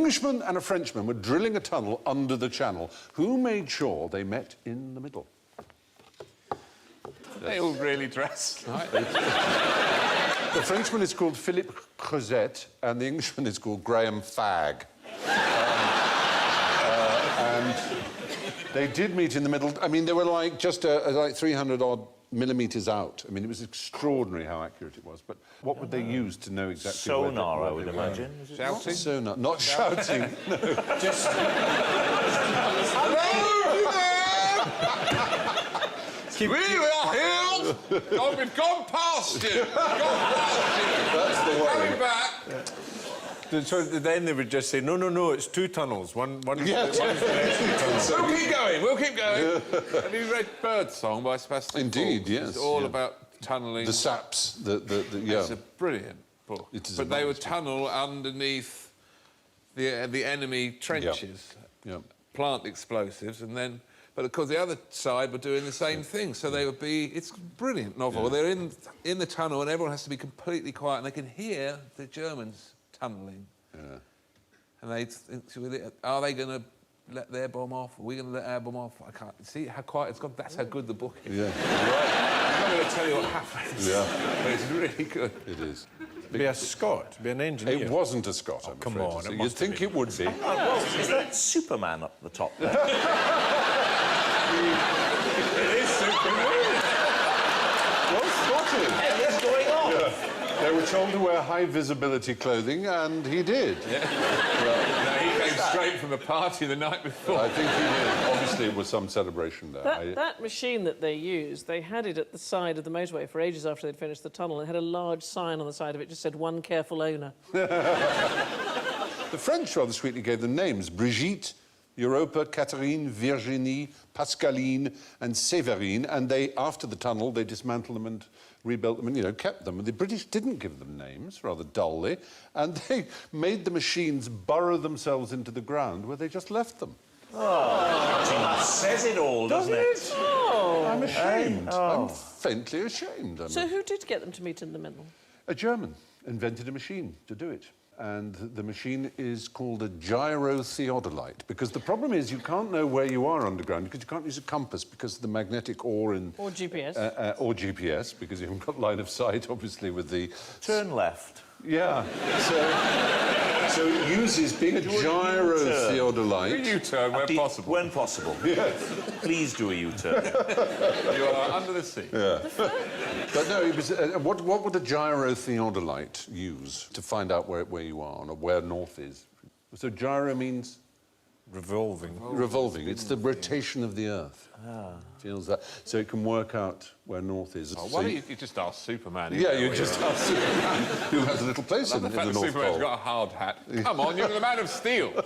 Englishman and a Frenchman were drilling a tunnel under the channel. Who made sure they met in the middle? They all really dress. Right? The Frenchman is called Philippe Creuset, and the Englishman is called Graham Fagg. And they did meet in the middle. I mean, they were like just like 300-odd millimetres out. I mean, it was extraordinary how accurate it was. But what would they use to know exactly sonar, where I would imagine. Shouting? Sonar. Not shouting, no. Just... We are here! Oh, we've gone past you! We've gone past you! That's the worry. Coming back! So then they would just say, no, no, no, it's two tunnels. One Yeah. one's the next tunnel. We'll keep going, we'll keep going. Have you read Birdsong by Sebastian Indeed, Faulks? yes. It's all about tunnelling. The saps, yeah. It's a brilliant book. It is but they would amazing. tunnel underneath the enemy trenches, Yep. plant explosives, and then... But, of course, the other side were doing the same thing, so they would be... It's a brilliant novel. They're in the tunnel and everyone has to be completely quiet and they can hear the Germans tunnelling. Yeah. And they think, are they going to let their bomb off? Are we going to let our bomb off? I can't... See how quiet it's gone? That's how good the book is. Yeah. I'm not going to tell you what happens. Yeah. But it's really good. It is. Be a Scot, be an engineer. It wasn't a Scot, I'm come afraid on, to say. it You'd must have think been. it would be. Well, is that Superman up the top there? It is Superman. Well spotted. What is going on? Yeah. They were told to wear high-visibility clothing, and he did. Yeah. No, he came straight from a party the night before. I think he did. Obviously, it was some celebration there. That machine that they used, they had it at the side of the motorway for ages after they'd finished the tunnel. It had a large sign on the side of it, just said, "One careful owner." The French rather sweetly gave them names. Brigitte, Europa, Catherine, Virginie, Pascaline and Séverine, and they, after the tunnel, they dismantled them and rebuilt them and, you know, kept them. And the British didn't give them names, rather dully, and they made the machines burrow themselves into the ground where they just left them. Oh, it says it all, doesn't it? Oh. I'm ashamed. I'm faintly ashamed. So who did get them to meet in the middle? A German invented a machine to do it. And the machine is called a gyro theodolite, because the problem is you can't know where you are underground because you can't use a compass because of the magnetic ore in... Or GPS. Or GPS, because you haven't got line of sight, obviously, with the... Turn left. Yeah. So it uses being a gyro theodolite. U-turn where possible. When possible. Yes. Please do a U-turn. You are under the sea. Yeah. But no, it was, what would a gyro theodolite use to find out where you are or where north is? So gyro means? Revolving. Revolving. It's the rotation of the Earth. Feels that. So it can work out where north is. Oh, why don't you just ask Superman? Yeah, you just ask Superman, who has a little place in the fact that North Superman's Pole. got a hard hat. Come on, you're the Man of Steel. Not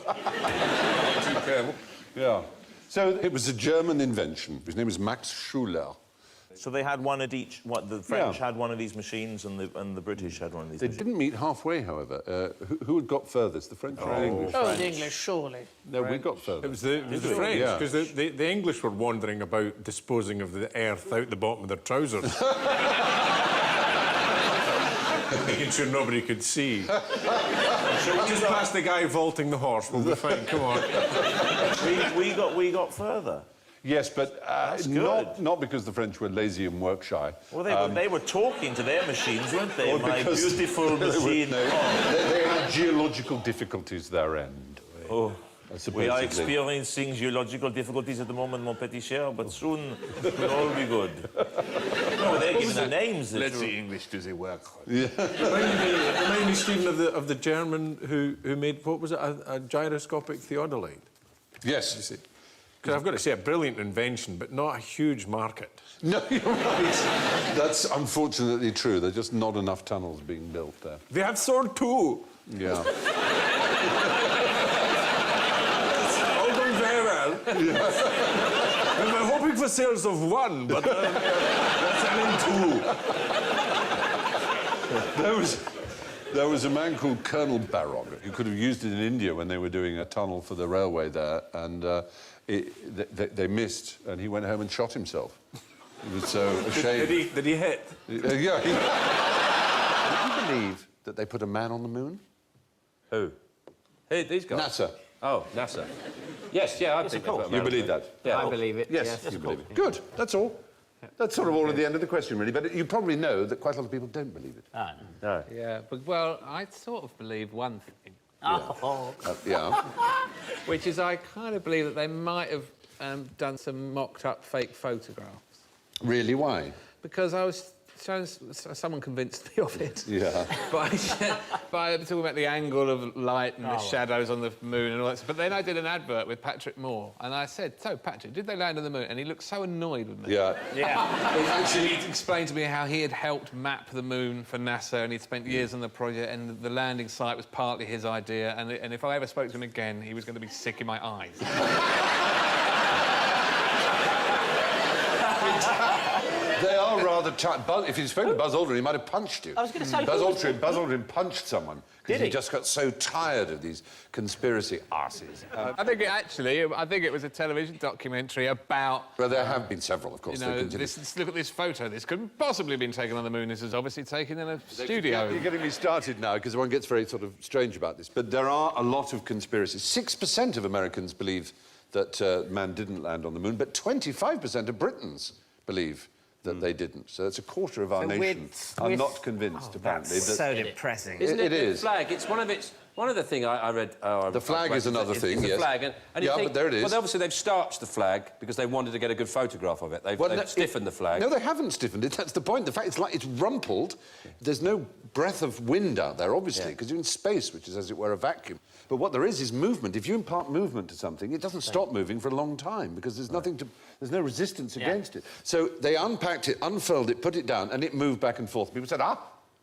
too careful. Yeah. So it was a German invention. His name was Max Schuler. So they had one at each... What, the French had one of these machines and the British had one of these They machines? didn't meet halfway, however. Who had got furthest, the French or the English? Oh, the English, surely. No, we got furthest. It was the French, Yeah. because the English were wandering about disposing of the earth out the bottom of their trousers. Making sure nobody could see. So we just past the guy vaulting the horse, we'll be fine, come on. we got further. Yes, but not because the French were lazy and work-shy. Well, they were talking to their machines, weren't they? Or My because beautiful machine. they had geological difficulties their end. Oh, we supposedly. are experiencing geological difficulties at the moment, mon petit cher, but soon we'll all be good. No, they're giving their names. Let's see English do the work. Remind me, Stephen, of the German who made, what was it, a gyroscopic theodolite? Yes. Because I've got to say, a brilliant invention, but not a huge market. No, you're right. That's unfortunately true. There's just not enough tunnels being built there. They have sold two. Yeah. All going very well. Yes. We were hoping for sales of one, but they're selling two. There was a man called Colonel Barrog who could have used it in India when they were doing a tunnel for the railway there, and they missed, and he went home and shot himself. He was so ashamed. Did he hit? Yeah. Can you believe that they put a man on the moon? Who? Who, these guys? NASA. Oh, NASA. Yes, yeah, I think course. they've got You America. believe that? Yeah. I believe it. Yes, you believe it. Good, that's all. That's sort of all at the end of the question, really. But you probably know that quite a lot of people don't believe it. No. Yeah, but, well, I sort of believe one thing, Yeah. which is I kind of believe that they might have done some mocked-up fake photographs. Really, why? Because I was showing... Someone convinced me of it. Yeah. by talking about the angle of light and the shadows on the moon and all that. But then I did an advert with Patrick Moore, and I said, "So, Patrick, did they land on the moon?" And he looked so annoyed with me. Yeah. Actually, he explained to me how he had helped map the moon for NASA, and he'd spent years on the project, and the landing site was partly his idea. And if I ever spoke to him again, he was going to be sick in my eyes. They are rather tight. If you'd spoken to Buzz Aldrin, he might have punched you. I was going to say... Buzz Aldrin punched someone because he just got so tired of these conspiracy arses. I think it was a television documentary about... Well, there have been several, of course. You know, look at this photo. This couldn't possibly have been taken on the moon. This is obviously taken in a studio. You're getting me started now because one gets very sort of strange about this. But there are a lot of conspiracies. 6% of Americans believe that man didn't land on the moon, but 25% of Britons believe that they didn't. So that's a quarter of our nation are not convinced, apparently. That's so depressing. Isn't it? It is. The flag, it's one of the thing I read... The flag is another thing, the yes. flag, and you Yeah, think, but there it is. Well, obviously, they've starched the flag because they wanted to get a good photograph of it. They've stiffened the flag. No, they haven't stiffened it. That's the point. The fact it's rumpled. There's no breath of wind out there, obviously, because you're in space, which is, as it were, a vacuum. But what there is movement. If you impart movement to something, it doesn't stop moving for a long time because there's there's no resistance against it. So they unpacked it, unfurled it, put it down, and it moved back and forth. People said,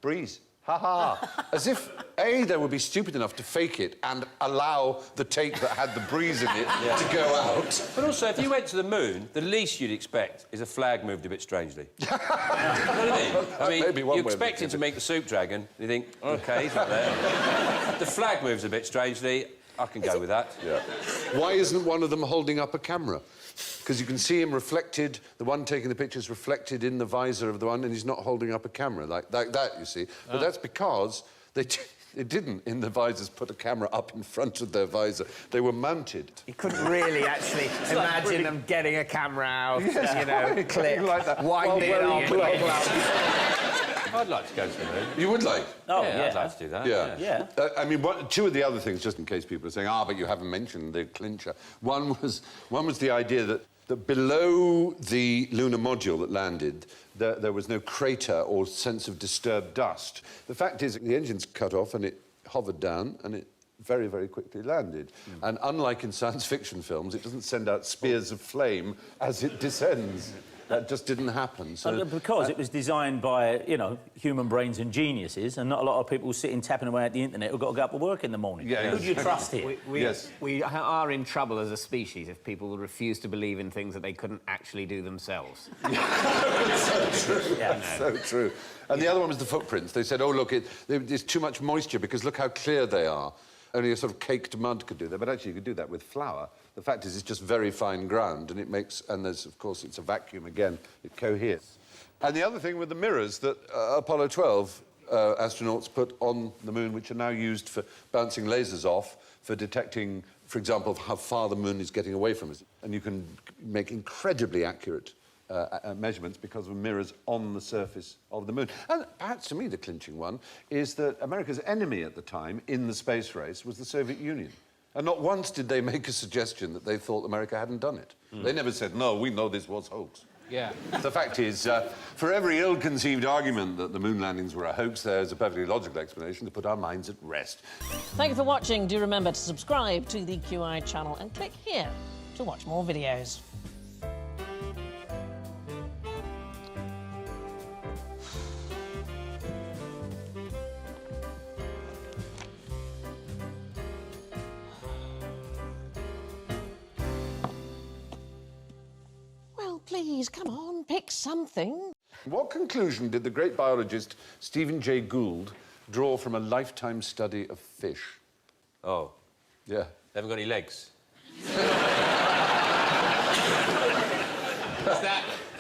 breeze. Ha ha. As if, A, they would be stupid enough to fake it and allow the tape that had the breeze in it to go out. But also, if you went to the moon, the least you'd expect is a flag moved a bit strangely. You know what I mean? You expect him to make the soup dragon, and you think, OK, he's not there. The flag moves a bit strangely, I can go with that. Yeah. Why isn't one of them holding up a camera? Because you can see him reflected, the one taking the picture's reflected in the visor of the one, and he's not holding up a camera like that, you see. But that's because they didn't, in the visors, put a camera up in front of their visor. They were mounted. You couldn't really actually imagine them getting a camera out, you know, click, like that. wind it up. I'd like to go to the moon. You would like? Oh, Yeah, I'd like to do that. Yeah. I mean, two of the other things, just in case people are saying, but you haven't mentioned the clincher. One was the idea that below the lunar module that landed, there was no crater or sense of disturbed dust. The fact is, the engine's cut off and it hovered down and it very, very quickly landed. And unlike in science fiction films, it doesn't send out spears of flame as it descends. That just didn't happen. So, because it was designed by, you know, human brains and geniuses, and not a lot of people sitting tapping away at the internet who've got to go up to work in the morning. Yeah, Who do you trust here? We are in trouble as a species if people refuse to believe in things that they couldn't actually do themselves. so true. Yeah, So true. And the other one was the footprints. They said, look, there's too much moisture because look how clear they are. Only a sort of caked mud could do that, but actually you could do that with flour. The fact is, it's just very fine ground, and there's, of course, it's a vacuum again. It coheres. And the other thing with the mirrors that Apollo 12 astronauts put on the moon, which are now used for bouncing lasers off, for detecting, for example, how far the moon is getting away from us. And you can make incredibly accurate measurements because of mirrors on the surface of the moon. And perhaps to me the clinching one is that America's enemy at the time in the space race was the Soviet Union. And not once did they make a suggestion that they thought America hadn't done it. They never said, no, we know this was hoax. Yeah. The fact is, for every ill-conceived argument that the moon landings were a hoax, there's a perfectly logical explanation to put our minds at rest. Thank you for watching. Do remember to subscribe to the QI channel and click here to watch more videos. Please, come on, pick something. What conclusion did the great biologist Stephen Jay Gould draw from a lifetime study of fish? Oh. Yeah. They haven't got any legs.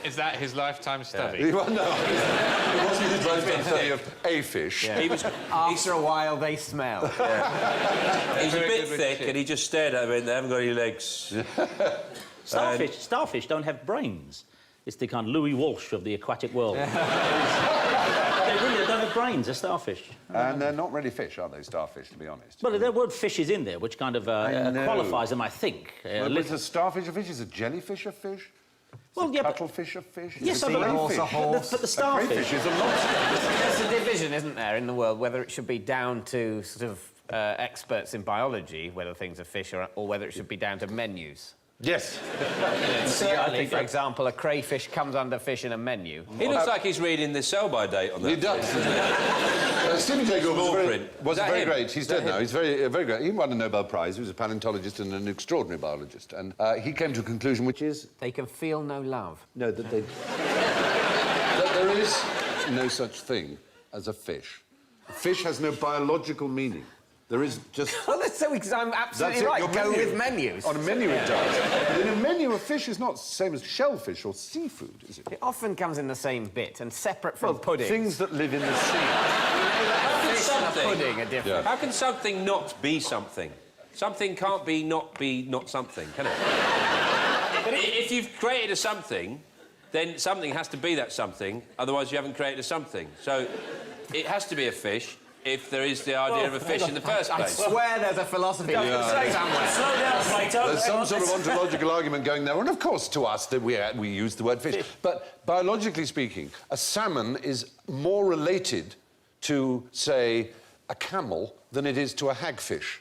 Is that his lifetime study? Well, no, it wasn't his lifetime study of a fish. Yeah. After a while, they smell. He's a bit thick and he just stared at me and they haven't got any legs. Starfish don't have brains. It's the kind of Louis Walsh of the aquatic world. They really don't have brains, they're starfish. And they're not really fish, are they, starfish, to be honest? Well, the word fish is in there, which kind of qualifies them, I think. Well, is a starfish a fish? Is a jellyfish a fish? Well, yeah, cuttlefish a fish? Yes, I believe. But the starfish... crayfish is a lobster. There's a division, isn't there, in the world, whether it should be down to sort of experts in biology, whether things are fish, or whether it should be down to menus. Yes. Certainly, for example, a crayfish comes under fish in a menu. He looks like he's reading the sell-by date on that. He does. Stephen Jay Gould was very great. He's dead now. He's very great. He won a Nobel Prize. He was a paleontologist and an extraordinary biologist. And he came to a conclusion which is... They can feel no love. No, that there is no such thing as a fish. A fish has no biological meaning. There is just... Well, that's so... I'm absolutely right. Go with menus. On a menu it does. But in a menu, a fish is not the same as shellfish or seafood, is it? It often comes in the same bit and separate from pudding. Things that live in the sea. Fish and a pudding are different. Yeah. How can something not be something? Something can't be not something, can it? But if you've created a something, then something has to be that something, otherwise you haven't created a something. So it has to be a fish if there is the idea of a fish in the first place. I swear there's a philosophy somewhere. Slow down, Plato. There's some sort of ontological argument going there, and of course, to us, that we use the word fish. But biologically speaking, a salmon is more related to, say, a camel than it is to a hagfish.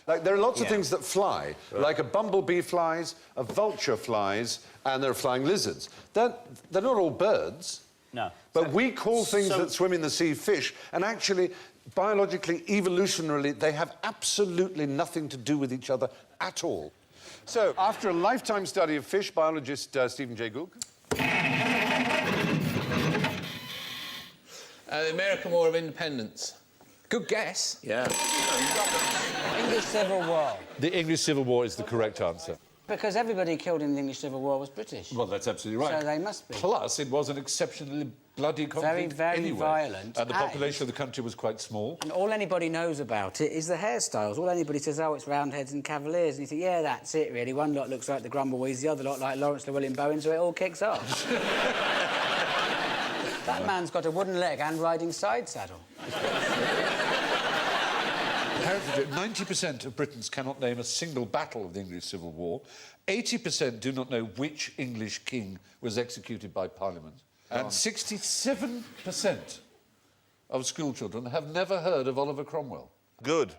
Like, there are lots of things that fly, like a bumblebee flies, a vulture flies, and there are flying lizards. They're not all birds. No. But we call things that swim in the sea fish, and actually, biologically, evolutionarily, they have absolutely nothing to do with each other at all. So, after a lifetime study of fish, biologist Stephen Jay Gould. The American War of Independence. Good guess. Yeah. English Civil War. The English Civil War is the correct answer. Because everybody killed in the English Civil War was British. Well, that's absolutely right. So they must be. Plus, it was an exceptionally bloody conflict very anyway. violent. And the population of the country was quite small. And all anybody knows about it is the hairstyles. All anybody says, oh, it's Roundheads and Cavaliers. And you think, yeah, that's it, really. One lot looks like the Grumbleweeds, the other lot like Lawrence Llewellyn Bowen, so it all kicks off. That man's got a wooden leg and riding side saddle. Apparently, 90% of Britons cannot name a single battle of the English Civil War. 80% do not know which English king was executed by Parliament. And 67% of schoolchildren have never heard of Oliver Cromwell. Good.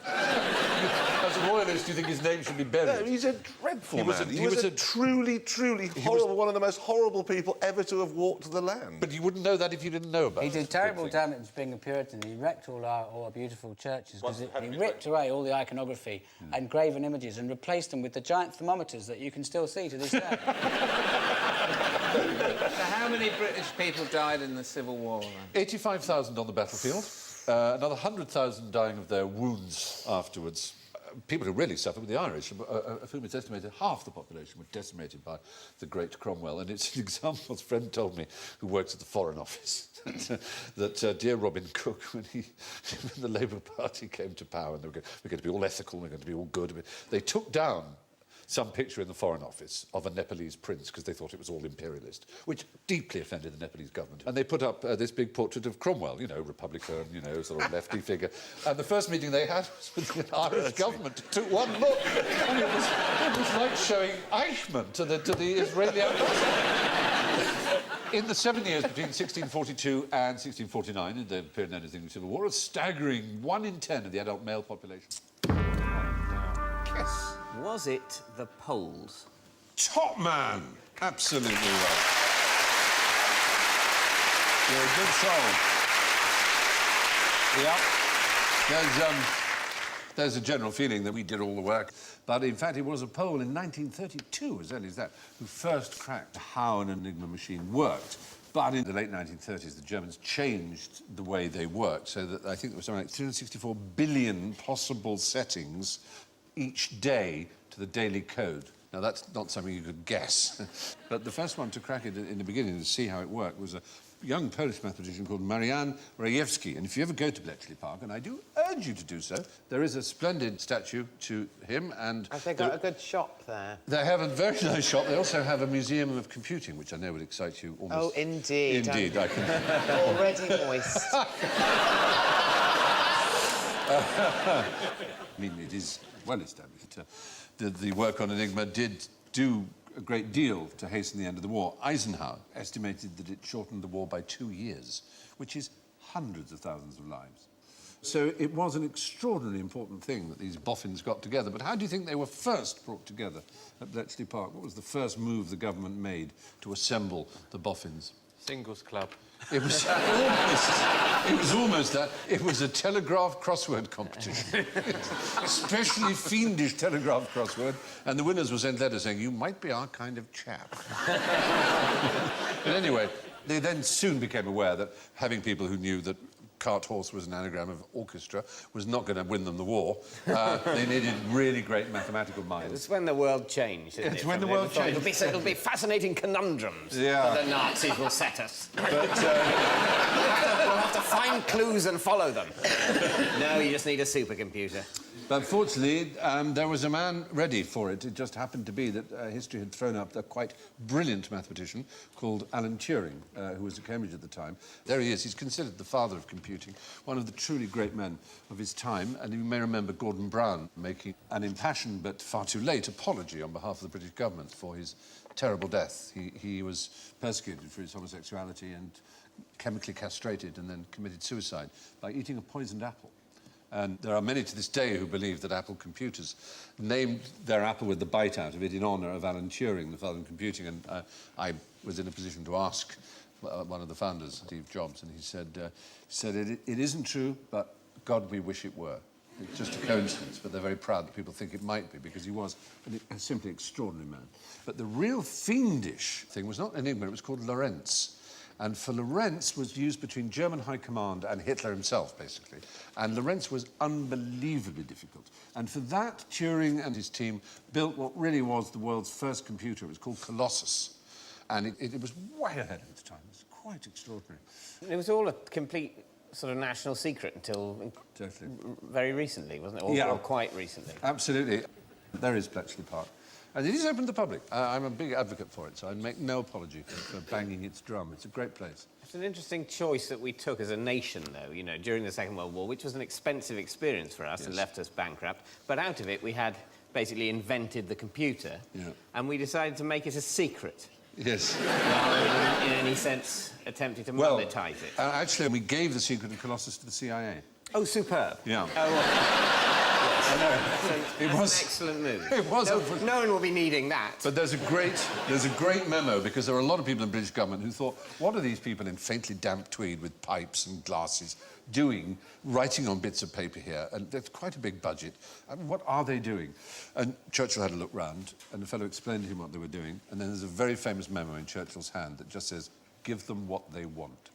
As a royalist, do you think his name should be buried? No, he's a dreadful man. He was a truly horrible, one of the most horrible people ever to have walked the land. But you wouldn't know that if you didn't know about it. He did terrible damage being a Puritan. He wrecked all our beautiful churches because he ripped away all the iconography and graven images and replaced them with the giant thermometers that you can still see to this day. So how many British people died in the Civil War? 85,000 on the battlefield, another 100,000 dying of their wounds afterwards. People who really suffered were the Irish, of whom it's estimated half the population were decimated by the great Cromwell. And it's an example, a friend told me, who works at the Foreign Office, that dear Robin Cook, when the Labour Party came to power, and we're going to be all ethical, we're going to be all good, they took down some picture in the Foreign Office of a Nepalese prince because they thought it was all imperialist, which deeply offended the Nepalese government. And they put up this big portrait of Cromwell, you know, Republican, you know, sort of lefty figure. And the first meeting they had was with the Irish government. Took one look, and it was like showing Eichmann to the Israeli ambassador. In the 7 years between 1642 and 1649, in the period known as the English Civil War, a staggering 1 in 10 of the adult male population. Yes. Was it the Poles? Top man! Absolutely right. You're a good soul. Yep. There's a general feeling that we did all the work. But in fact, it was a Pole in 1932, as early as that, who first cracked how an Enigma machine worked. But in the late 1930s, the Germans changed the way they worked, so that I think there was something like 364 billion possible settings each day to the daily code Now, that's not something you could guess. But the first one to crack it in the beginning to see how it worked was a young Polish mathematician called Marian Rejewski. And if you ever go to Bletchley Park, and I do urge you to do so, there is a splendid statue to him. And have they got a good shop there? they have a very nice shop. They also have a museum of computing, which I know would excite you almost. Oh, indeed. Indeed, I can... Already moist. I mean, it is well established. The work on Enigma did do a great deal to hasten the end of the war. Eisenhower estimated that it shortened the war by 2 years, which is hundreds of thousands of lives. So it was an extraordinarily important thing that these boffins got together. But how do you think they were first brought together at Bletchley Park? What was the first move the government made to assemble the boffins? Singles club. It was almost that. It was a telegraph crossword competition. Especially fiendish telegraph crossword. And the winners were sent letters saying, you might be our kind of chap. But anyway, they then soon became aware that having people who knew that cart horse was an anagram of orchestra was not going to win them the war. They needed really great mathematical minds. It's when the world changed, isn't It's it? when the world changed. It'll be fascinating conundrums that the Nazis will set us. But, we'll have to find clues and follow them. No, you just need a supercomputer. But fortunately, there was a man ready for it. It just happened to be that history had thrown up a quite brilliant mathematician called Alan Turing, who was at Cambridge at the time. There he is. He's considered the father of computing, one of the truly great men of his time. And you may remember Gordon Brown making an impassioned but far too late apology on behalf of the British government for his terrible death. He was persecuted for his homosexuality and chemically castrated and then committed suicide by eating a poisoned apple. And there are many to this day who believe that Apple computers named their apple with the bite out of it in honour of Alan Turing, the father of computing. And I was in a position to ask one of the founders, Steve Jobs, and he said it isn't true, but God, we wish it were. It's just a coincidence, but they're very proud that people think it might be, because he was a simply extraordinary man. But the real fiendish thing was not Enigma, it was called Lorentz. And for Lorentz was used between German high command and Hitler himself, basically. And Lorentz was unbelievably difficult. And for that, Turing and his team built what really was the world's first computer. It was called Colossus. And it was way ahead of its time. It was quite extraordinary. It was all a complete sort of national secret until very recently, wasn't it? Or quite recently. Absolutely. There is Bletchley Park. And it is open to the public. I'm a big advocate for it, so I make no apology for banging its drum. It's a great place. It's an interesting choice that we took as a nation, though, you know, during the Second World War, which was an expensive experience for us and left us bankrupt. But out of it, we had basically invented the computer, and we decided to make it a secret. Yes. Rather than, in any sense, attempting to monetize it. Actually, we gave the secret of Colossus to the CIA. Oh, superb. Yeah. I know. That's an excellent move. It was. No one will be needing that. But there's a great memo, because there are a lot of people in the British government who thought, what are these people in faintly damp tweed with pipes and glasses doing, writing on bits of paper here? And there's quite a big budget. I mean, what are they doing? And Churchill had a look round, and the fellow explained to him what they were doing. And then there's a very famous memo in Churchill's hand that just says, give them what they want.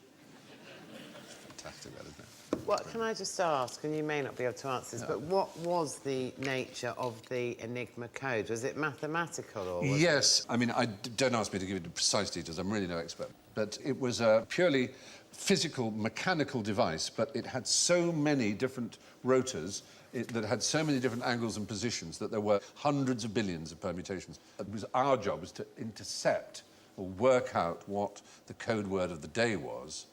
It's fantastic, that, isn't it? What can I just ask, and you may not be able to answer this, but what was the nature of the Enigma code? Was it mathematical or was Yes. I mean, don't ask me to give you the precise details. I'm really no expert. But it was a purely physical, mechanical device, but it had so many different rotors that had so many different angles and positions that there were hundreds of billions of permutations. Our job was to intercept or work out what the code word of the day was,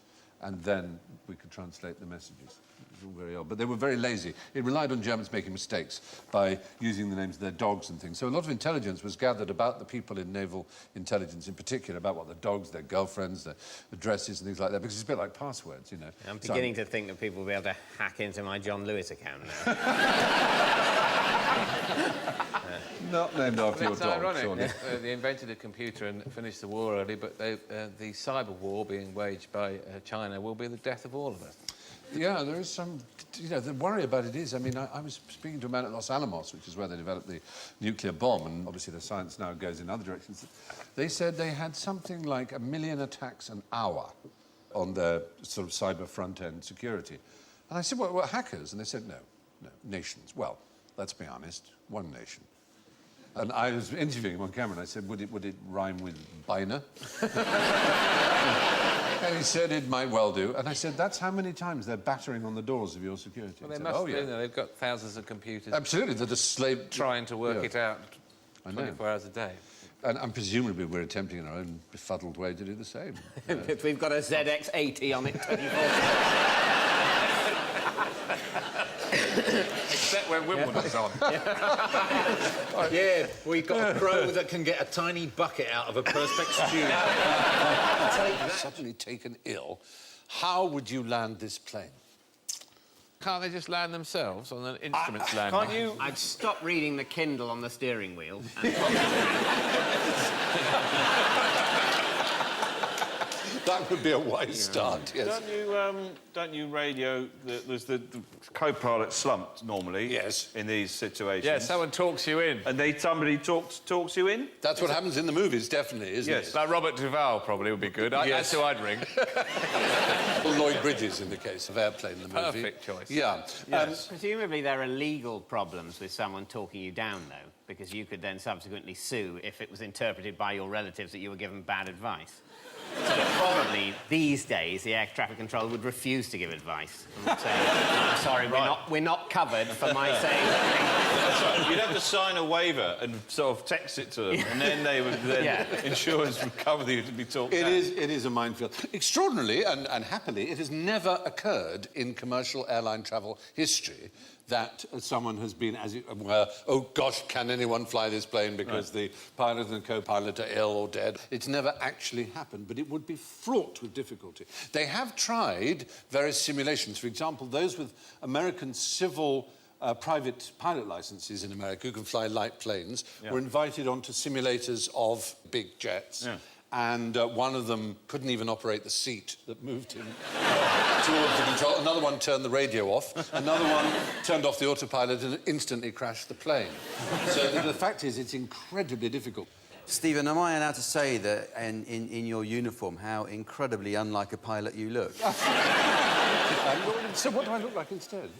and then we could translate the messages. It was all very odd. But they were very lazy. It relied on Germans making mistakes by using the names of their dogs and things. So a lot of intelligence was gathered about the people in naval intelligence in particular, about what their dogs, their girlfriends, their addresses and things like that, because it's a bit like passwords, you know. I'm beginning to think that people will be able to hack into my John Lewis account now. Not named after your dog, ironic. surely. They invented a computer and finished the war early, but the cyber war being waged by China will be the death of all of us. Yeah, there is some... You know, the worry about it is, I mean, I was speaking to a man at Los Alamos, which is where they developed the nuclear bomb, and obviously the science now goes in other directions. They said they had something like 1 million attacks an hour on their sort of cyber front-end security. And I said, what, hackers? And they said, no, nations. Well, let's be honest, one nation. And I was interviewing him on camera, and I said, would it rhyme with biner? And he said it might well do. And I said, that's how many times they're battering on the doors of your security. Well, they said, must do, you know, they've got thousands of computers. Absolutely, they're just trying to work it out 24 hours a day. And presumably we're attempting in our own befuddled way to do the same. We've got a ZX80 on it 24. Except when Wimbledon's on. Yeah, we've got a crow that can get a tiny bucket out of a Perspex tube. Suddenly taken ill, how would you land this plane? Can't they just land themselves on an instruments landing? Can't you? I'd stop reading the Kindle on the steering wheel. And That would be a wise start, yes. Don't you radio... There's the co-pilot slumped, normally. Yes. In these situations. Yeah, someone talks you in. And somebody talks you in? That's what happens in the movies, definitely, isn't it? Like Robert Duvall probably would be good. That's who I'd ring. Well, Lloyd Bridges in the case of Airplane, the movie. Perfect choice. Yeah. Yes. presumably there are legal problems with someone talking you down, though, because you could then subsequently sue if it was interpreted by your relatives that you were given bad advice. So probably these days the air traffic controller would refuse to give advice and say, "I'm sorry, we're not covered for my saying." That's right. You'd have to sign a waiver and sort of text it to them, and then they would insurance would cover you to be talked down. It is a minefield. Extraordinarily and happily, it has never occurred in commercial airline travel history that someone has been, as it were, oh gosh, can anyone fly this plane because the pilot and co-pilot are ill or dead. It's never actually happened, but it would be fraught with difficulty. They have tried various simulations. For example, those with American civil private pilot licenses in America who can fly light planes were invited onto simulators of big jets. Yeah. And one of them couldn't even operate the seat that moved him towards the control. Another one turned the radio off. Another one turned off the autopilot and instantly crashed the plane. So the fact is, it's incredibly difficult. Stephen, am I allowed to say that in your uniform how incredibly unlike a pilot you look? So what do I look like instead?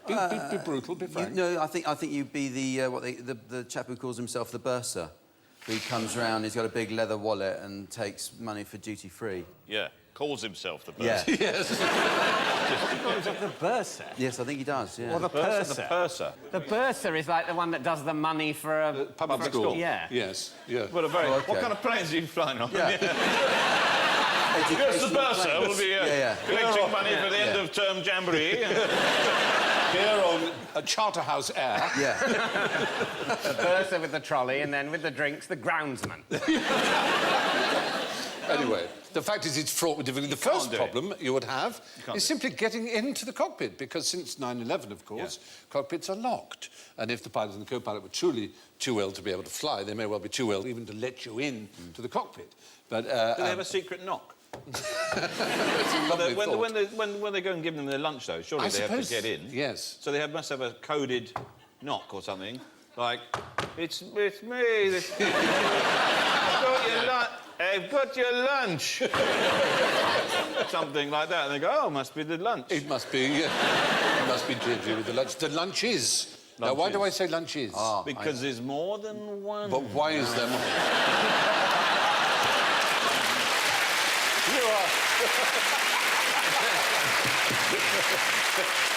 Be brutal, be frank. No, I think you'd be the chap who calls himself the bursar. He comes round, he's got a big leather wallet and takes money for duty-free. Yeah, calls himself the bursar. Yeah. Yes. He calls himself the bursar? Yes, I think he does, yeah. Or the purser. The purser. The bursar is like the one that does the money for a... Public school. Yeah. Yes, yeah. Well, what kind of planes are you flying on? Yeah. Yes, the bursar will be collecting money for the end of term jamboree. Here on Charterhouse Air. Yeah. The bursar with the trolley, and then with the drinks, the groundsman. Anyway, the fact is it's fraught with difficulty. The first problem you would have is simply getting into the cockpit, because since 9/11, of course, cockpits are locked. And if the pilot and the co-pilot were truly too ill to be able to fly, they may well be too ill even to let you in to the cockpit. But, do they have a secret knock? When they go and give them their lunch, though, surely they have to get in. Yes. So they must have a coded knock or something, like, it's me, I've got your lunch. Something like that. And they go, oh, must be the lunch. It must be, it must be to do with the lunch. The lunch is. Now, why do I say lunch is? Because there's more than one. But why is there more?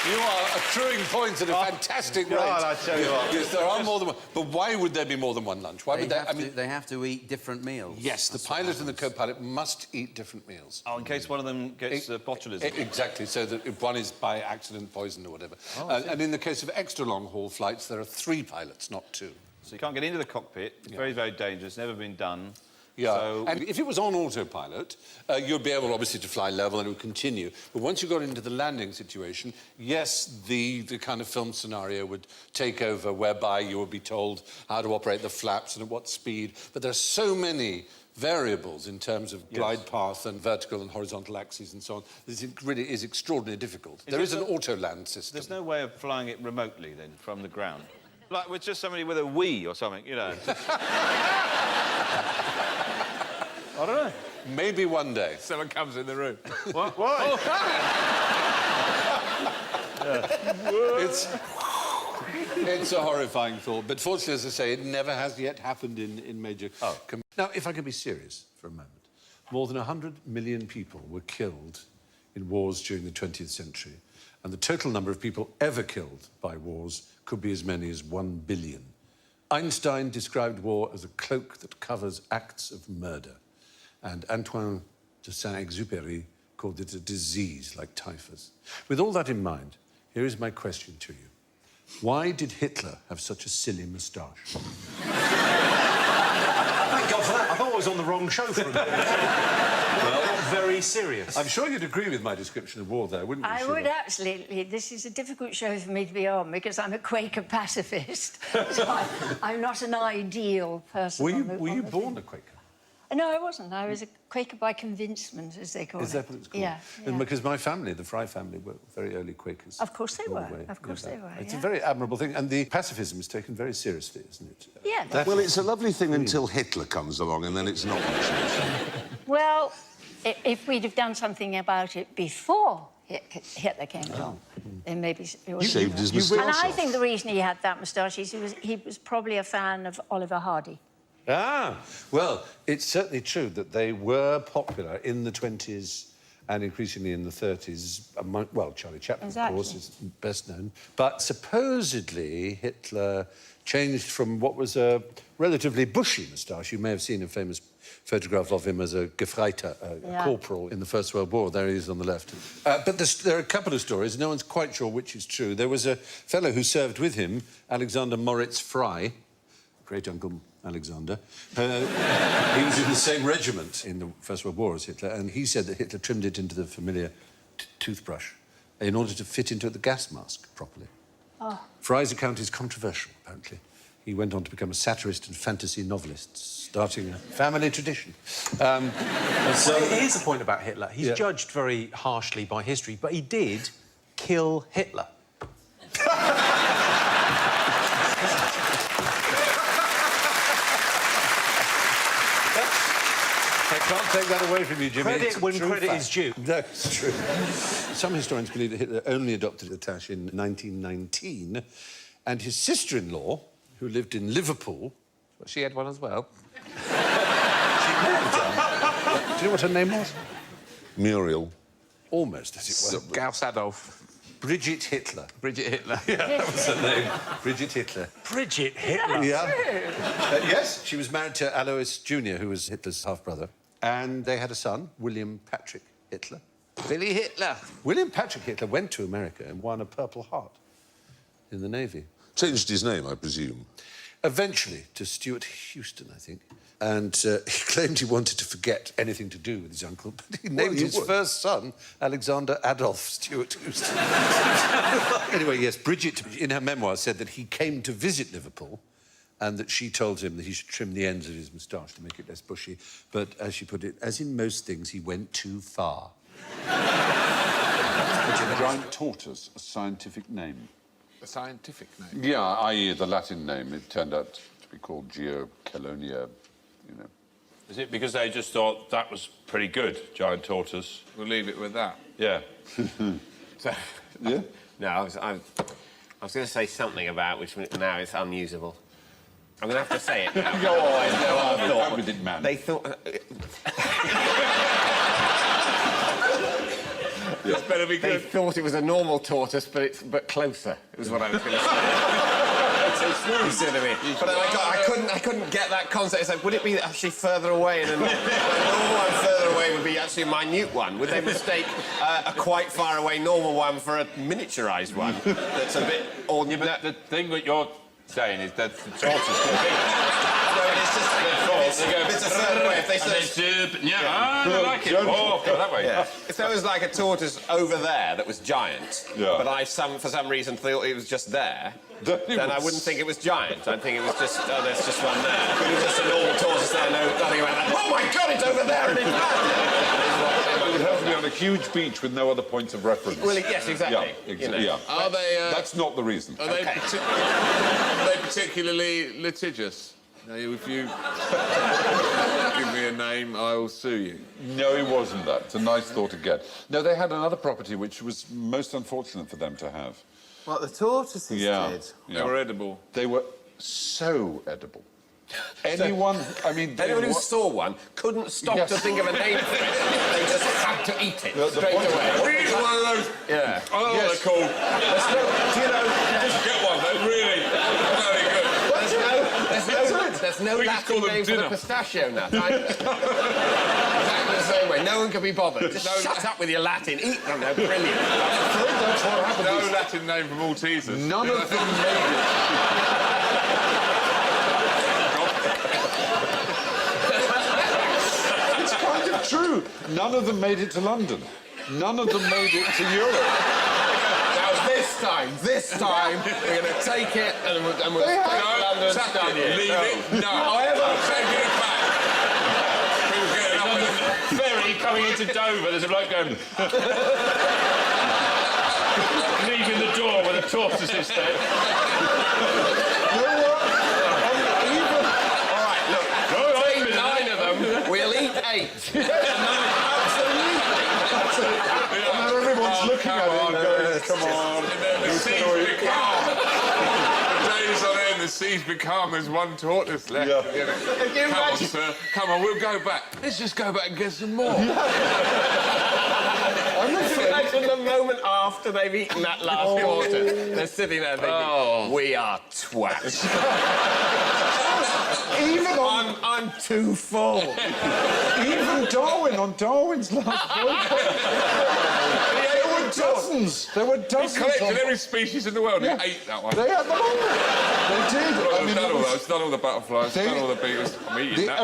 You are accruing points at a fantastic rate. God, I tell you what. Yes, there are more than one. But why would there be more than one lunch? Why would they have to eat different meals. Yes, the pilot and the co-pilot must eat different meals. Oh, in case one of them gets botulism. Exactly, so that if one is by accident poisoned or whatever. And in the case of extra long-haul flights, there are 3 pilots, not 2. So you can't get into the cockpit. It's very, very dangerous. Never been done. Yeah, so... and if it was on autopilot, you'd be able, obviously, to fly level and it would continue. But once you got into the landing situation, yes, the kind of film scenario would take over, whereby you would be told how to operate the flaps and at what speed. But there are so many variables in terms of glide path and vertical and horizontal axes and so on. This really is extraordinarily difficult. There is an auto-land system. There's no way of flying it remotely, then, from the ground? Like with just somebody with a Wii or something, you know. I don't know. Maybe one day. Someone comes in the room. What? Why? It's... It's a horrifying thought, but fortunately, as I say, it never has yet happened in major... Now, if I can be serious for a moment, more than 100 million people were killed in wars during the 20th century, and the total number of people ever killed by wars could be as many as 1 billion. Einstein described war as a cloak that covers acts of murder, and Antoine de Saint-Exupéry called it a disease like typhus. With all that in mind, here is my question to you. Why did Hitler have such a silly moustache? Thank God for that. I thought I was on the wrong show for a minute. Well, very serious. I'm sure you'd agree with my description of war there, wouldn't you, I would absolutely. This is a difficult show for me to be on because I'm a Quaker pacifist. So I'm not an ideal person. Were you born a Quaker? No, I wasn't. I was a Quaker by convincement, as they call it. Is that what it's called? Yeah. And because my family, the Fry family, were very early Quakers. Of course they were. Of course they were. It's a very admirable thing, and the pacifism is taken very seriously, isn't it? Yeah. Well, it's a lovely thing until Hitler comes along, and then it's not much use. Well, if we'd have done something about it before Hitler came along, then maybe it would Shaved his moustache And I off. think the reason he had that moustache is he was probably a fan of Oliver Hardy. Ah, well, it's certainly true that they were popular in the 20s and increasingly in the 30s. Well, Charlie Chaplin, of course, is best known. But supposedly Hitler changed from what was a relatively bushy moustache. You may have seen a famous photograph of him as a Gefreiter, a corporal in the First World War. There he is on the left. But there are a couple of stories. No one's quite sure which is true. There was a fellow who served with him, Alexander Moritz Fry, great-uncle Alexander. He was in the same regiment in the First World War as Hitler, and he said that Hitler trimmed it into the familiar toothbrush in order to fit into the gas mask properly. Oh. Fry's account is controversial, apparently. He went on to become a satirist and fantasy novelist, starting a family tradition. So here's the point about Hitler. He's judged very harshly by history, but he did kill Hitler. I can't take that away from you, Jimmy. Credit when credit is due. That's true. Some historians believe that Hitler only adopted the moustache in 1919, and his sister-in-law, who lived in Liverpool... Well, she had one as well. She may have done. Do you know what her name was? Muriel. Almost, as it were. Gauss Adolf. Bridget Hitler. Bridget Hitler. Yeah, that was her name. Bridget Hitler. Bridget Hitler? Yeah. Yes, she was married to Alois Jr., who was Hitler's half-brother. And they had a son, William Patrick Hitler. Billy Hitler. William Patrick Hitler went to America and won a Purple Heart in the Navy. Changed his name, I presume. Eventually to Stuart Houston, I think. And he claimed he wanted to forget anything to do with his uncle, but he named his first son Alexander Adolf Stuart Houston. Anyway, yes, Bridget, in her memoir, said that he came to visit Liverpool and that she told him that he should trim the ends of his moustache to make it less bushy. But, as she put it, as in most things, he went too far. Giant tortoise, a scientific name. A scientific name? Yeah, i.e. the Latin name. It turned out to be called Geochelonia, you know. Is it because they just thought that was pretty good, giant tortoise? We'll leave it with that. Yeah. So, yeah? No, I was going to say something about which now it's unusable. I'm going to have to say it now. Go on, how with it, man. They thought... It's better be They good. thought it was a normal tortoise, but closer, was what I was going to say. You see what I mean? But I couldn't get that concept. It's like, would it be actually further away? And a normal one further away would be actually a minute one. Would they mistake a quite far away normal one for a miniaturised one that's a bit ordinary? Yeah, but the thing that you're saying is that the tortoise could be... No, it's just... It's a further away. If they said... I like it. Oh, go that way. Yeah. If there was like a tortoise over there that was giant, but I for some reason thought it was just there, then I wouldn't think it was giant. I'd think it was just, oh, there's just one there. But it was just a normal tortoise there, nothing about that. Oh my God, it's over there and it's back! It would have to be on a huge beach with no other points of reference. Well, yes, exactly. Yeah. Are they... That's not the reason. Are they, are they particularly litigious? Now, if you give me a name, I will sue you. No, it wasn't that. It's a nice thought again. No, they had another property which was most unfortunate for them to have. What the tortoises did? They were edible. They were so edible. Anyone, I mean... Anyone who saw one couldn't stop to think of a name for it. They just had to eat it straight away. Really one of those... Yeah. I don't know what they're called. There's no... Do you know... Just get one. They're really very good. There's no Latin name for the pistachio nut. Exactly the same way. No one can be bothered. Just shut up with your Latin. Eat them. They're brilliant. That's what happened. No Latin name for Maltesers. None of them made it. It's kind of true. None of them made it to London. None of them made it to Europe. Now this time, we're going to take it and we'll take London and study it. Leave it. No. However, take it back. People getting up in the ferry coming into Dover, there's a bloke going... leaving the door where the tortoise is there. All right, look. Between 9 of them, we'll eat 8. Absolutely. And everyone's looking at it and going, come on. The seas become... The days on end, the seas become, there's one tortoise left. Yeah. Come on, sir. Come on, we'll go back. Let's just go back and get some more. Imagine the moment after they've eaten that last quarter. They're sitting there thinking, we are twats. Even on... I'm too full. Even Darwin, on Darwin's last book. There were dozens. He collected every species in the world and he ate that one. They had them all. They did. I've done all those. Done all the butterflies. Done all the beetles. I'm eating that.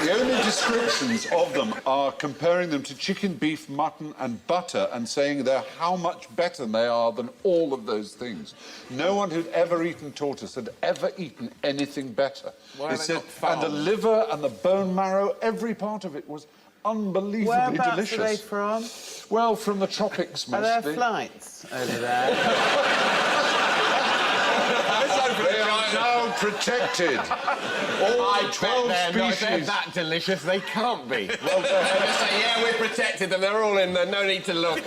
The only descriptions of them are comparing them to chicken, beef, mutton and butter and saying they're how much better they are than all of those things. No one who'd ever eaten tortoise had ever eaten anything better. Why are they not farmed? And the liver and the bone marrow, every part of it was unbelievably delicious. Whereabouts are they from? Well, from the tropics, mostly. Are there flights over there? They are now protected. All 12 species. They're that delicious, they can't be. Well, they just say, yeah, we've protected them, they're all in there, no need to look.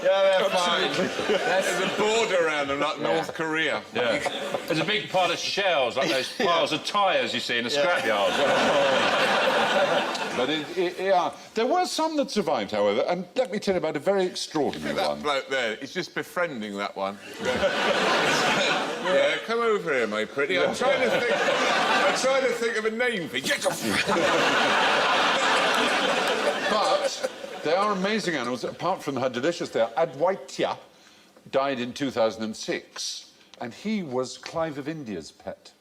Yeah, they're fine. There's a border around them, like North Korea. Yeah. There's a big pile of shells, like those piles of tyres you see in a scrapyard. But there were some that survived, however, and let me tell you about a very extraordinary that one. bloke there, he's just befriending that one. Yeah, come over here, my pretty. I'm trying to think of a name for you. But they are amazing animals, apart from how delicious they are. Adwaita died in 2006, and he was Clive of India's pet.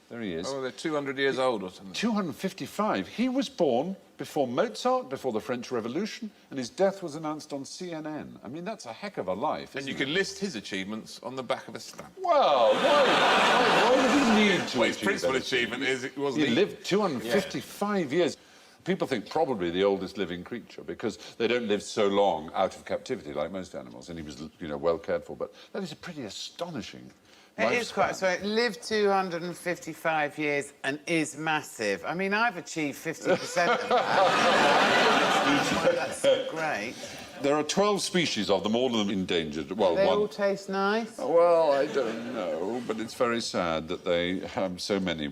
There he is. Oh, they're 200 years old or something. 255. He was born before Mozart, before the French Revolution, and his death was announced on CNN. I mean, that's a heck of a life, And you can list his achievements on the back of a stamp. Well, why would he need to Well, his principal achievement is it wasn't... He lived 255 years. People think probably the oldest living creature because they don't live so long out of captivity like most animals, and he was, you know, well cared for. But that is a pretty astonishing It is quite... So it lived 255 years and is massive. I mean, I've achieved 50% of that. That's great. There are 12 species of them, all of them endangered. Well, They one... all taste nice? Well, I don't know, but it's very sad that they... so many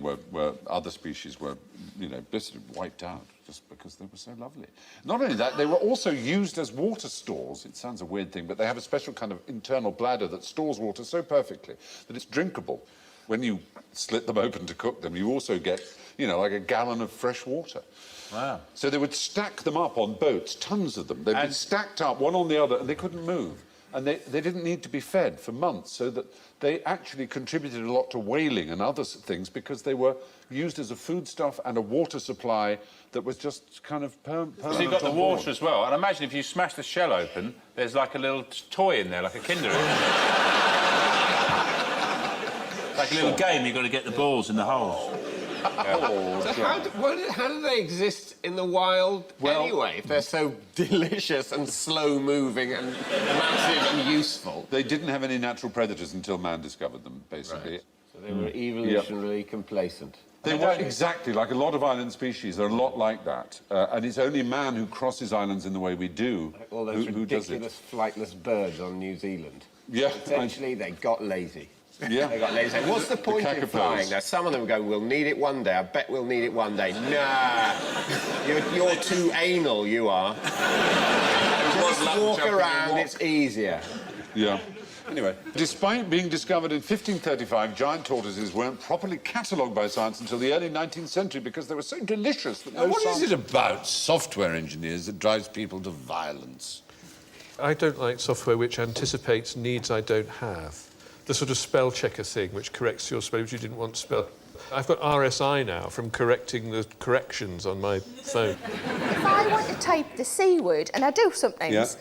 other species were, you know, basically wiped out just because they were so lovely. Not only that, they were also used as water stores. It sounds a weird thing, but they have a special kind of internal bladder that stores water so perfectly that it's drinkable. When you slit them open to cook them, you also get, you know, like a gallon of fresh water. Wow. So they would stack them up on boats, tons of them. They'd be stacked up, one on the other, and they couldn't move. And they didn't need to be fed for months, so that they actually contributed a lot to whaling and other things because they were used as a foodstuff and a water supply that was just kind of permanent. So you've got the water as well, and imagine if you smash the shell open, there's like a little toy in there, like a Kinder Egg. Like a little game, you've got to get the balls in the holes. So how do they exist in the wild anyway, if they're so delicious and slow-moving and massive and useful? They didn't have any natural predators until man discovered them, basically. Right. So they were evolutionarily complacent. They were exactly like a lot of island species. They're a lot like that. And it's only man who crosses islands in the way we do All those who does it. ridiculous flightless birds on New Zealand. Yeah. Essentially, they got lazy. Yeah. They got lazy. What's the point in flying? Now, some of them go, we'll need it one day. I bet we'll need it one day. Nah. You're too anal, you are. Just walk around, it's easier. Yeah. Anyway, despite being discovered in 1535, giant tortoises weren't properly catalogued by science until the early 19th century because they were so delicious that no What is science... it about software engineers that drives people to violence? I don't like software which anticipates needs I don't have. The sort of spell checker thing which corrects your spell which you didn't want to spell. I've got RSI now from correcting the corrections on my phone. If I want to type the C word, and I do sometimes,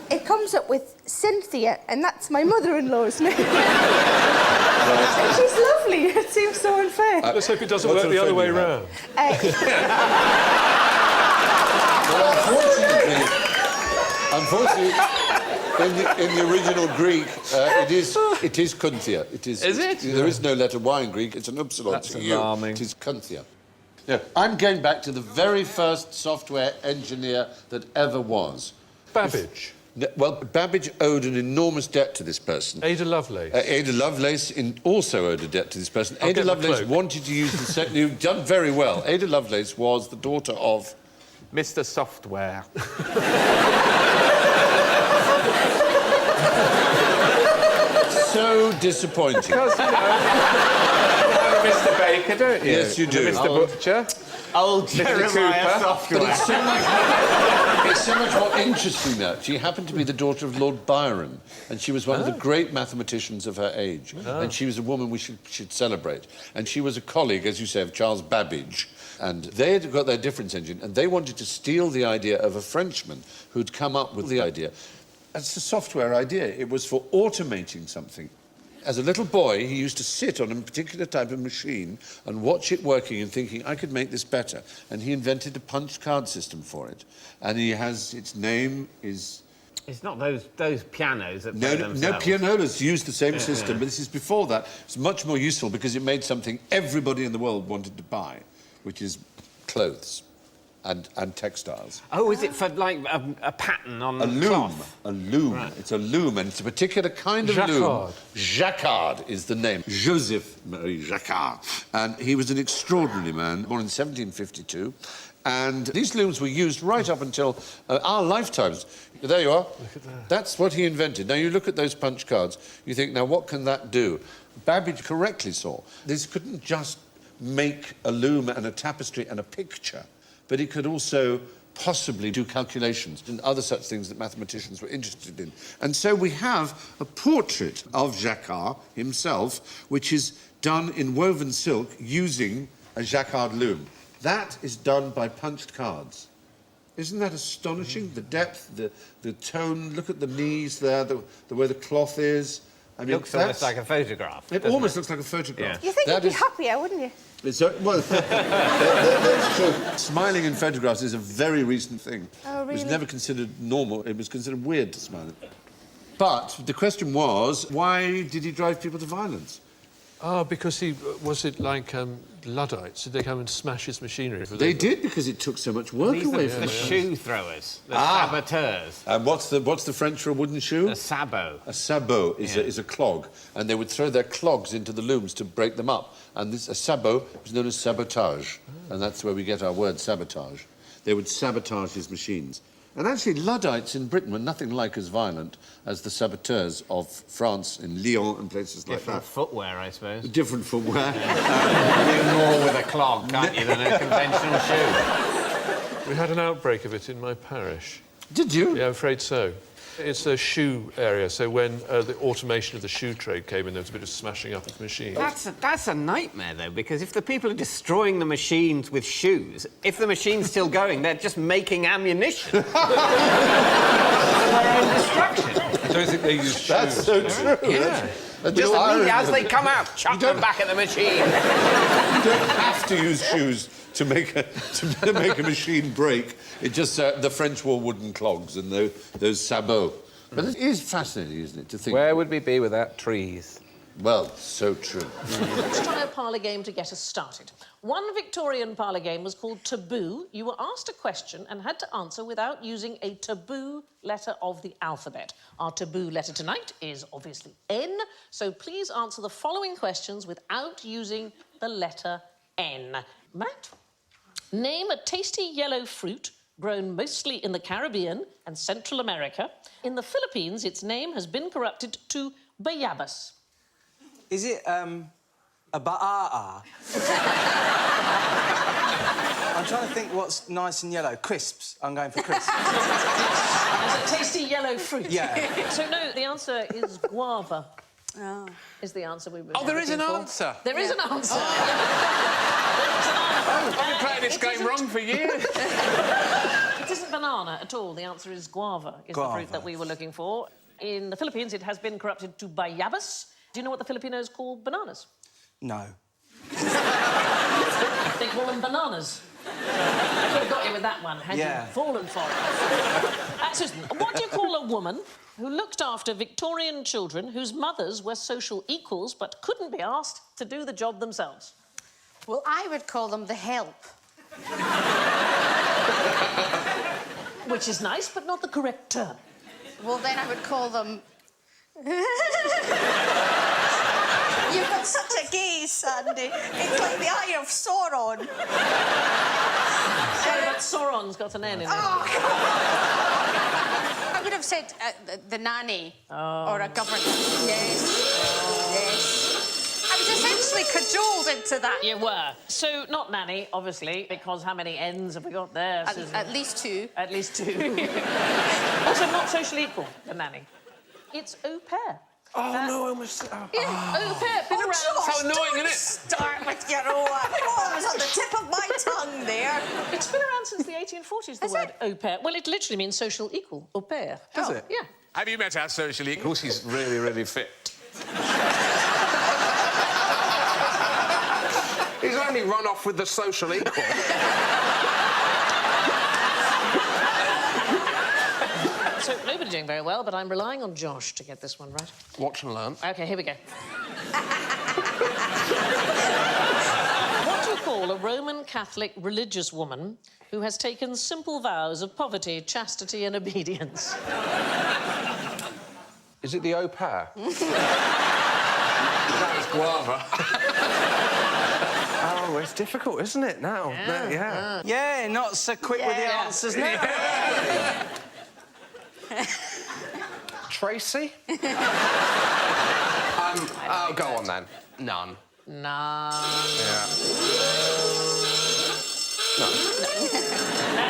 it comes up with Cynthia, and that's my mother-in-law's name. And she's lovely. It seems so unfair. Let's hope it doesn't work the other way round. Unfortunately, in the original Greek, it is Kunthia. Is it? There is no letter Y in Greek. It's an upsilon. That's alarming. It is Kunthia. Yeah. I'm going back to the very first software engineer that ever was. Babbage. Well, Babbage owed an enormous debt to this person. Ada Lovelace. Ada Lovelace also owed a debt to this person. I'll Ada get the Lovelace cloak. wanted to use the second... You've done very well. Ada Lovelace was the daughter of... Mr. Software. So disappointing. Because, you know, you have a Mr. Baker, don't you? Yes, you do. And a Mr. Butcher. Old Mr. Jeremiah Cooper. Software. But it's so much more interesting that she happened to be the daughter of Lord Byron, and she was one of the great mathematicians of her age. And she was a woman we should celebrate. And she was a colleague, as you say, of Charles Babbage. And they had got their difference engine, and they wanted to steal the idea of a Frenchman who'd come up with the idea. It's a software idea. It was for automating something. As a little boy, he used to sit on a particular type of machine and watch it working and thinking, I could make this better. And he invented a punch card system for it. And he has, its name is... It's not those pianos that No, play no, themselves. pianolas use the same system, but this is before that. It's much more useful because it made something everybody in the world wanted to buy, which is clothes and textiles. Oh, is it for, like, a pattern on A loom. cloth? A loom. Right. It's a loom, and it's a particular kind of loom. Jacquard is the name. Joseph Marie Jacquard. And he was an extraordinary man, born in 1752. And these looms were used right up until our lifetimes. There you are. Look at that. That's what he invented. Now, you look at those punch cards, you think, now, what can that do? Babbage correctly saw this couldn't just make a loom and a tapestry and a picture, but it could also possibly do calculations and other such things that mathematicians were interested in. And so we have a portrait of Jacquard himself, which is done in woven silk using a Jacquard loom. That is done by punched cards. Isn't that astonishing? The depth, the tone, look at the knees there, the way the cloth is. I mean, Looks almost like a photograph. It almost looks like a photograph. You think That you'd be is- happier, wouldn't you? well, that's true. Smiling in photographs is a very recent thing. Oh, It was really? never considered normal. It was considered weird to smile. But the question was, why did he drive people to violence? Ah, because he... Was it like Luddites? Did they come and smash his machinery? They did, because it took so much work These away are from the it. shoe throwers, the saboteurs. And what's the French for a wooden shoe? A sabot. A sabot is a clog, and they would throw their clogs into the looms to break them up. And a sabot was known as sabotage, and that's where we get our word sabotage. They would sabotage his machines. And actually, Luddites in Britain were nothing like as violent as the saboteurs of France in Lyon and places like Different that. footwear, I suppose. Different footwear. You do more with a clog, can't you, than a conventional shoe? We had an outbreak of it in my parish. Did you? Yeah, I'm afraid so. It's a shoe area, so when the automation of the shoe trade came in, there was a bit of smashing up of machines. That's a nightmare, though, because if the people are destroying the machines with shoes, if the machine's still going, they're just making ammunition. For their own destruction. I don't think they use shoes. That's so true. Yeah. That's Just irony. as they come out, chuck them back at the machine. You don't have to use shoes to make a machine break. It just the French wore wooden clogs and those sabots. But it is fascinating, isn't it, to think... Where would we be without trees? Well, so true. Let's try a parlour game to get us started. One Victorian parlour game was called Taboo. You were asked a question and had to answer without using a taboo letter of the alphabet. Our taboo letter tonight is obviously N, so please answer the following questions without using the letter N. Matt, name a tasty yellow fruit grown mostly in the Caribbean and Central America. In the Philippines, its name has been corrupted to bayabas. Is it, a ba'a? I'm trying to think what's nice and yellow. Crisps. I'm going for crisps. It's a tasty yellow fruit. Yeah. So, no, the answer is guava. Oh. Is the answer we were Oh, there is an looking for. answer. There is an answer. I've been playing this game wrong for years. It isn't banana at all. The answer is guava, is the fruit that we were looking for. In the Philippines, it has been corrupted to bayabas. Do you know what the Filipinos call bananas? No. They call them bananas. I could have got you with that one, had you fallen for it. Susan, what do you call a woman who looked after Victorian children whose mothers were social equals but couldn't be asked to do the job themselves? Well, I would call them the help. Which is nice, but not the correct term. Well, then I would call them... You've got such a gaze, Sandy. It's like the Eye of Sauron. Sorry, but Sauron's got an N in it. Oh, I would have said the nanny or a governess. Yes. Yes. I was essentially cajoled into that. You were. So, not nanny, obviously, because how many N's have we got there, Susan? At least two. At least two. Also, not socially equal, the nanny. It's au pair. Oh, no, I almost... Au pair, been around... So annoying, isn't it? Start with your own. Oh, it was on the tip of my tongue there. It's been around since the 1840s, the word au pair. Well, it literally means social equal, au pair. Does it? Yeah. Have you met our social equal? She's really, really fit. He's only run off with the social equal. So, nobody's doing very well, but I'm relying on Josh to get this one right. Watch and learn. OK, here we go. What do you call a Roman Catholic religious woman who has taken simple vows of poverty, chastity and obedience? Is it the au pair? That was guava. Oh, it's difficult, isn't it, now? Yeah, yeah not so quick with the answers now. Tracy? Oh, go on, then. None. None. Yeah.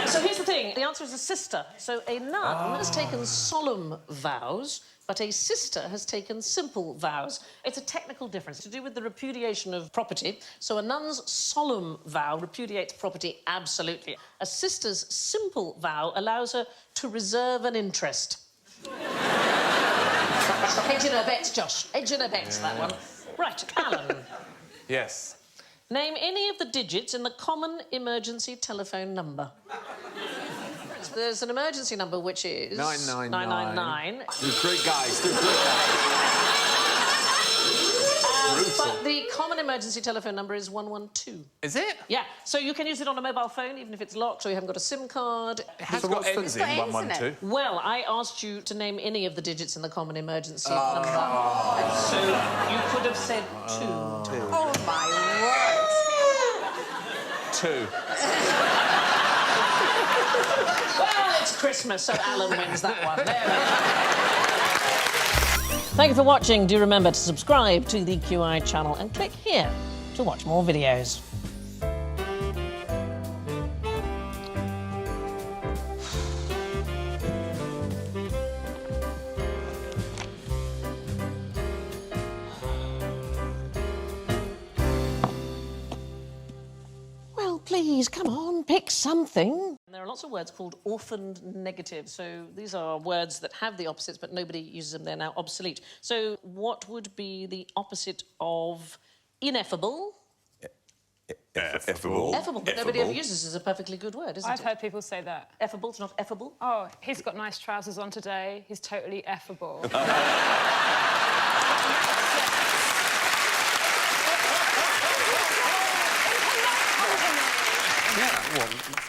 So here's the thing. The answer is a sister. So a nun has taken solemn vows, but a sister has taken simple vows. It's a technical difference to do with the repudiation of property. So a nun's solemn vow repudiates property absolutely. A sister's simple vow allows her to reserve an interest. Hedging her bets, Josh. Hedging her bets, that one. Right, Alan. Yes. Name any of the digits in the common emergency telephone number. There's an emergency number which is... 999. 999. Do quick, guys. Do quick, guys. But the common emergency telephone number is 112. Is it? Yeah, so you can use it on a mobile phone, even if it's locked or you haven't got a SIM card. It has got ends in 112. Well, I asked you to name any of the digits in the common emergency number. So you could have said 2. Oh, my word. 2. Well, it's Christmas, so Alan wins that one. There we go. Thank you for watching. Do remember to subscribe to the QI channel and click here to watch more videos. Well, please, come on, pick something. There are lots of words called orphaned negatives. So these are words that have the opposites, but nobody uses them. They're now obsolete. So what would be the opposite of ineffable? Effable. Effable, but nobody ever uses this as a perfectly good word, isn't it? I've heard people say that. Effable, it's not effable? Oh, he's got nice trousers on today. He's totally effable.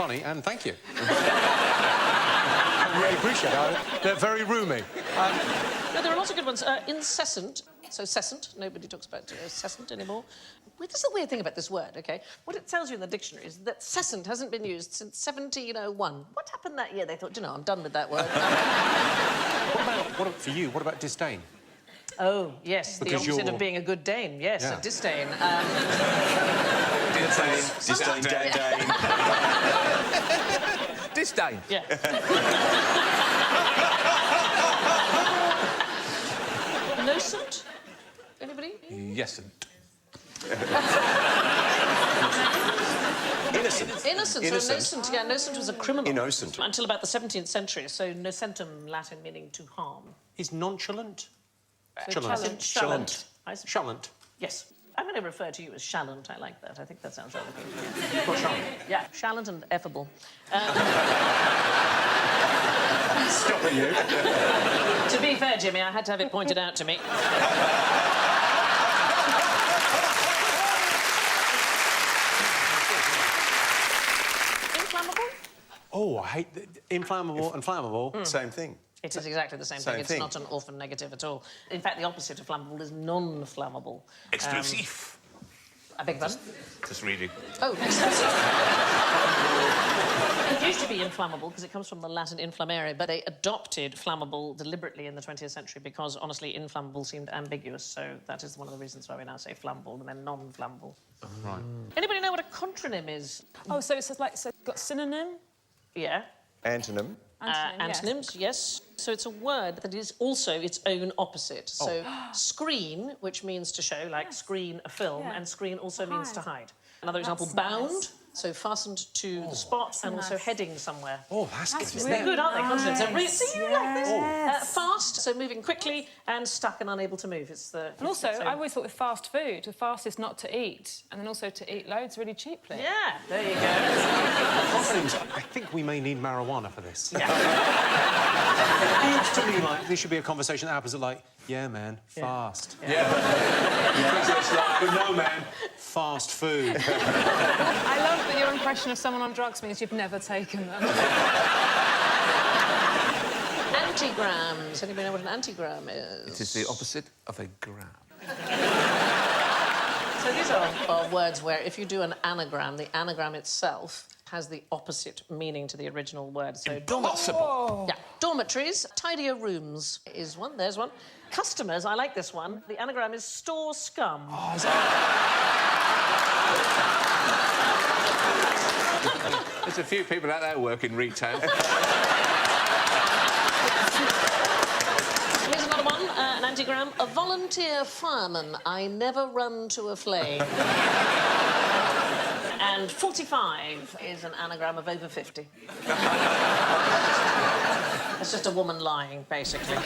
Johnny, and thank you. I really appreciate it. They're very roomy. No, there are lots of good ones. Incessant. So cessant. Nobody talks about cessant anymore. Well, this is the weird thing about this word, OK? What it tells you in the dictionary is that cessant hasn't been used since 1701. What happened that year? They thought, you know, I'm done with that word. For you, what about disdain? Oh, yes, Because the opposite you're- of being a good Dane, yes, Yeah. a disdain. Disdain. Disdain. Yeah. Innocent? Anybody? Yesn't. Innocent. Innocent. So innocent, yeah, innocent was a criminal. Innocent. Until about the 17th century, so nocentum, Latin meaning to harm. Is nonchalant? So chalant. Chalant. Yes. I'm going to refer to you as chalant. I like that. I think that sounds rather good. What chalant? Yeah, chalant and effable. Stop it, you. To be fair, Jimmy, I had to have it pointed out to me. Inflammable? Oh, I hate... Inflammable and flammable. Same thing. It is exactly the same thing. It's not an orphan negative at all. In fact, the opposite of flammable is non-flammable. Explosive. I beg your pardon? Just reading. Oh, explosive. It used to be inflammable because it comes from the Latin inflammare, but they adopted flammable deliberately in the 20th century because, honestly, inflammable seemed ambiguous, so that is one of the reasons why we now say flammable and then non-flammable. Right. Anybody know what a contronym is? Oh, so it's like, so got synonym? Yeah. Antonym. Antonyms, yes. So it's a word that is also its own opposite. So screen, which means to show, like screen a film, and screen also means to hide. Another example, bound, so fastened to the spot and also heading somewhere. Oh, that's good. They're good, aren't they, constants? They're really, Nice. see, you like this? Fast, so moving quickly, and stuck and unable to move. It's the... And also, I always thought with fast food, the fast is not to eat, and then also to eat loads really cheaply. Yeah, there you go. I think we may need marijuana for this. Yeah. It seems to me like this should be a conversation that happens at, like, yeah, man, fast. Yeah. But no, man. Fast food. I love that your impression of someone on drugs means you've never taken them. Antigrams. Anybody know what an antigram is? It is the opposite of a gram. So these are words where if you do an anagram, the anagram itself has the opposite meaning to the original word. So impossible. Yeah. Dormitories, tidier rooms is one. There's one. Customers, I like this one. The anagram is store scum. There's a few people out there working retail. Here's another one, an antigram. A volunteer fireman. I never run to a flame. And 45 is an anagram of over 50. It's just a woman lying, basically.